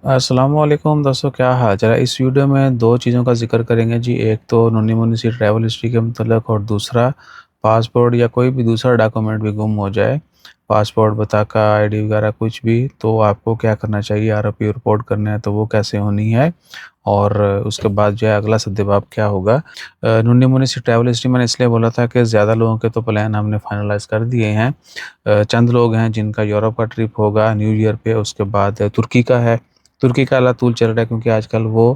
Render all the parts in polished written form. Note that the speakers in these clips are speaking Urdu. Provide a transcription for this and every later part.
السلام علیکم دوستوں، کیا حال چال ہے؟ اس ویڈیو میں دو چیزوں کا ذکر کریں گے جی۔ ایک تو ننھی منھی سی ٹریول ہسٹری کے متعلق، اور دوسرا پاسپورٹ یا کوئی بھی دوسرا ڈاکومنٹ بھی گم ہو جائے، پاسپورٹ، بطاقہ، آئی ڈی وغیرہ کچھ بھی، تو آپ کو کیا کرنا چاہیے؟ آر او پی رپورٹ کرنا ہے تو وہ کیسے ہونی ہے، اور اس کے بعد جو ہے اگلا سدباب کیا ہوگا۔ ننھی منھی سی ٹریول ہسٹری میں نے اس لیے بولا تھا کہ زیادہ لوگوں کے تو پلان ہم نے فائنلائز کر دیے ہیں۔ چند لوگ ہیں جن کا یورپ کا ٹرپ ہوگا نیو ایئر پہ، اس کے بعد ترکی کا ہے۔ ترکی کا طول چل رہا ہے کیونکہ آج کل وہ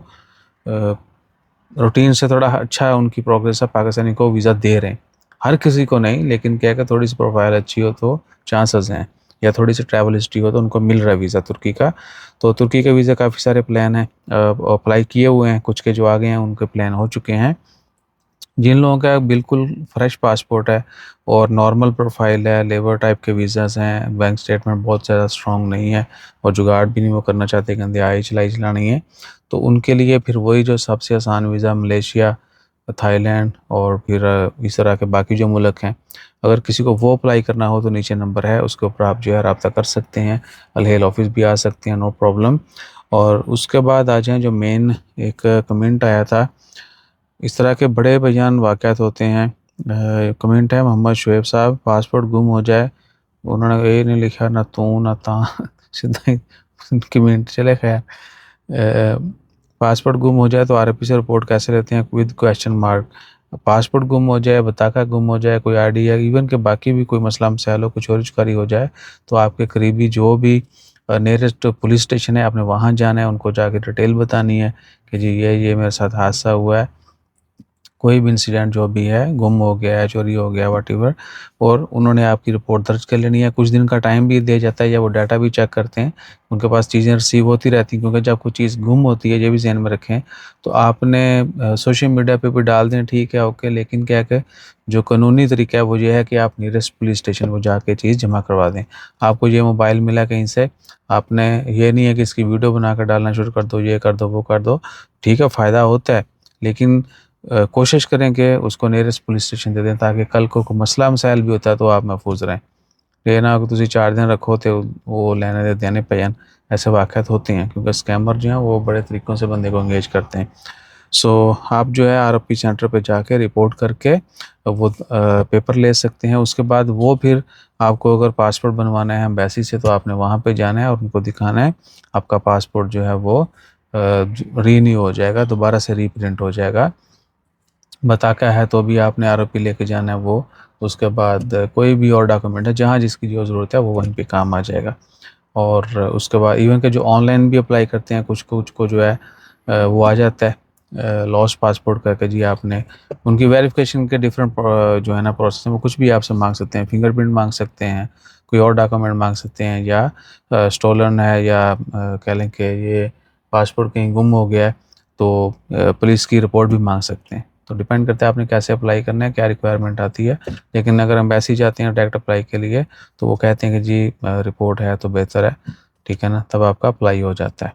روٹین سے تھوڑا اچھا ان کی پروگریس ہے، پاکستانی کو ویزا دے رہے ہیں، ہر کسی کو نہیں، لیکن کیا کہ تھوڑی سی پروفائل اچھی ہو تو چانسز ہیں، یا تھوڑی سی ٹریول ہسٹری ہو تو ان کو مل رہا ہے ویزا ترکی کا۔ تو ترکی کے ویزا کافی سارے پلان ہیں، اپلائی کیے ہوئے ہیں، کچھ کے جو آگے ہیں ان کے پلان ہو چکے ہیں۔ جن لوگوں کا بالکل فریش پاسپورٹ ہے اور نارمل پروفائل ہے، لیبر ٹائپ کے ویزاز ہیں، بینک سٹیٹمنٹ بہت زیادہ اسٹرانگ نہیں ہے، اور جگاڑ بھی نہیں وہ کرنا چاہتے کہ اندھے آئی چلانی ہے، تو ان کے لیے پھر وہی جو سب سے آسان ویزا ملیشیا، تھائی لینڈ، اور پھر اس طرح کے باقی جو ملک ہیں، اگر کسی کو وہ اپلائی کرنا ہو تو نیچے نمبر ہے، اس کے اوپر آپ جو ہے رابطہ کر سکتے ہیں، الہیل آفس بھی آ سکتے ہیں، نو پرابلم۔ اور اس کے بعد آ جائیں جو مین ایک کمنٹ آیا تھا، اس طرح کے بڑے بیان واقعات ہوتے ہیں۔ کمنٹ ہے محمد شعیب صاحب، پاسپورٹ گم ہو جائے، انہوں نے یہ نہیں لکھا نہ تو نہ تاں، سیدھا ہی کمنٹ چلے خیر۔ پاسپورٹ گم ہو جائے تو آر او پی سے رپورٹ کیسے لیتے ہیں ود کویشچن مارک۔ پاسپورٹ گم ہو جائے، بطاقہ گم ہو جائے، کوئی آئی ڈی یا ایون کہ باقی بھی کوئی مسئلہ مسائل ہو، کوئی چوری چکاری ہو جائے، تو آپ کے قریبی جو بھی نیئرسٹ پولیس اسٹیشن ہے، آپ نے وہاں جانا ہے، ان کو جا کے ڈیٹیل بتانی ہے کہ جی یہ میرے ساتھ حادثہ ہوا ہے، کوئی بھی انسیڈنٹ جو بھی ہے، گم ہو گیا ہے، چوری ہو گیا، واٹ ایور، اور انہوں نے آپ کی رپورٹ درج کر لینی ہے۔ کچھ دن کا ٹائم بھی دیا جاتا ہے، یا وہ ڈیٹا بھی چیک کرتے ہیں، ان کے پاس چیزیں ریسیو ہوتی رہتی ہیں، کیونکہ جب کوئی چیز گم ہوتی ہے، یہ بھی ذہن میں رکھیں، تو آپ نے سوشل میڈیا پہ بھی ڈال دیں، ٹھیک ہے، اوکے، لیکن کیا کہ جو قانونی طریقہ ہے وہ یہ ہے کہ آپ نیئرسٹ پولیس اسٹیشن کو جا کے چیز جمع کروا دیں۔ آپ کو یہ موبائل ملا کہیں سے، آپ نے یہ نہیں ہے کہ اس کی ویڈیو بنا کر ڈالنا شروع کر دو، یہ کر دو، وہ کر دو، ٹھیک ہے، فائدہ ہوتا ہے، لیکن کوشش کریں کہ اس کو نیئرسٹ پولیس اسٹیشن دے دیں، تاکہ کل کو کوئی مسئلہ مسائل بھی ہوتا ہے تو آپ محفوظ رہیں۔ یہ نہ کہ تسی 4 دن رکھو تو وہ لینے دے دینے پہ جان، ایسے واقعات ہوتے ہیں، کیونکہ اسکیمر جو ہیں وہ بڑے طریقوں سے بندے کو انگیج کرتے ہیں۔ سو آپ جو ہے آر او پی سینٹر پہ جا کے رپورٹ کر کے وہ پیپر لے سکتے ہیں۔ اس کے بعد وہ پھر آپ کو اگر پاسپورٹ بنوانا ہے ایمبیسی سے، تو آپ نے وہاں پہ جانا ہے اور ان کو دکھانا ہے، آپ کا پاسپورٹ جو ہے وہ رینیو ہو جائے گا، دوبارہ سے ری پرنٹ ہو جائے گا۔ بطاقہ ہے تو بھی آپ نے آر او پی لے کے جانا ہے وہ، اس کے بعد کوئی بھی اور ڈاکومنٹ ہے، جہاں جس کی جو ضرورت ہے وہ وہیں پہ کام آ جائے گا۔ اور اس کے بعد ایون کہ جو آن لائن بھی اپلائی کرتے ہیں، کچھ کو جو ہے وہ آ جاتا ہے لاسٹ پاسپورٹ کر کے، جی آپ نے ان کی ویریفیکیشن کے ڈفرینٹ جو ہے نا پروسیس ہیں، وہ کچھ بھی آپ سے مانگ سکتے ہیں، فنگر پرنٹ مانگ سکتے ہیں، کوئی اور ڈاکومنٹ مانگ سکتے ہیں، یا اسٹولن ہے، یا کہہ لیں کہ یہ پاسپورٹ کہیں گم ہو گیا ہے تو پولیس کی رپورٹ بھی مانگ سکتے ہیں۔ تو ڈیپینڈ کرتا ہے آپ نے کیسے اپلائی کرنا ہے، کیا ریکوائرمنٹ آتی ہے، لیکن اگر ہم ایسے ہی جاتے ہیں ڈائریکٹ اپلائی کے لیے تو وہ کہتے ہیں کہ جی رپورٹ ہے تو بہتر ہے، ٹھیک ہے نا، تب آپ کا اپلائی ہو جاتا ہے۔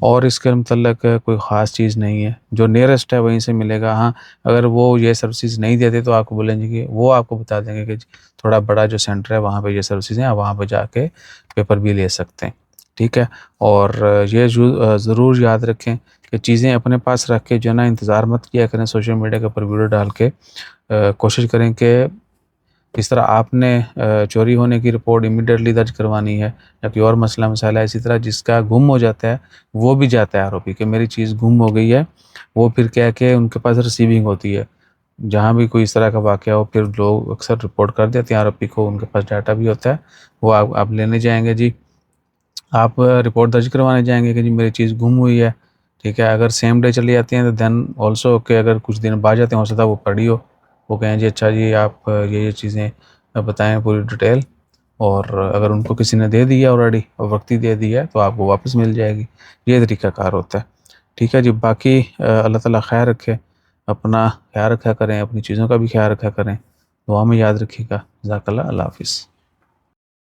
اور اس کے متعلق کوئی خاص چیز نہیں ہے، جو نیئرسٹ ہے وہیں سے ملے گا۔ ہاں، اگر وہ یہ سروسز نہیں دیتے تو آپ کو بولیں گے کہ وہ آپ کو بتا دیں گے کہ تھوڑا بڑا جو سینٹر ہے وہاں پہ یہ سروسز ہیں، آپ وہاں پہ جا کے پیپر بھی لے سکتے ہیں، ٹھیک ہے۔ اور یہ ضرور یاد رکھیں کہ چیزیں اپنے پاس رکھ کے جو ہے نا انتظار مت کیا کریں سوشل میڈیا کے اوپر ویڈیو ڈال کے۔ کوشش کریں کہ اس طرح آپ نے چوری ہونے کی رپورٹ امیڈیٹلی درج کروانی ہے، یا کوئی اور مسئلہ مسائل ہے، اسی طرح جس کا گم ہو جاتا ہے وہ بھی جاتا ہے آر او پی کہ میری چیز گم ہو گئی ہے، وہ پھر کیا کہ ان کے پاس ریسیونگ ہوتی ہے، جہاں بھی کوئی اس طرح کا واقعہ ہو پھر لوگ اکثر رپورٹ کر دیتے ہیں آر او پی کو، ان کے پاس ڈاٹا بھی ہوتا ہے، وہ آپ لینے جائیں گے، جی آپ رپورٹ درج کروانے جائیں گے کہ جی میری چیز گم ہوئی ہے، ٹھیک ہے۔ اگر سیم ڈے چلی جاتی ہیں تو دین آلسو کہ اگر کچھ دن بعد جاتے ہیں، ہو سکتا ہے وہ پڑھی ہو، وہ کہیں جی اچھا جی آپ یہ چیزیں بتائیں پوری ڈیٹیل، اور اگر ان کو کسی نے دے دی ہے آلریڈی اور وقتی دے دی ہے تو آپ کو واپس مل جائے گی۔ یہ طریقہ کار ہوتا ہے، ٹھیک ہے جی۔ باقی اللہ تعالیٰ خیر رکھے، اپنا خیال رکھا کریں، اپنی چیزوں کا بھی خیال رکھا کریں، دعا میں یاد رکھیے گا۔ جزاک اللہ، اللہ حافظ۔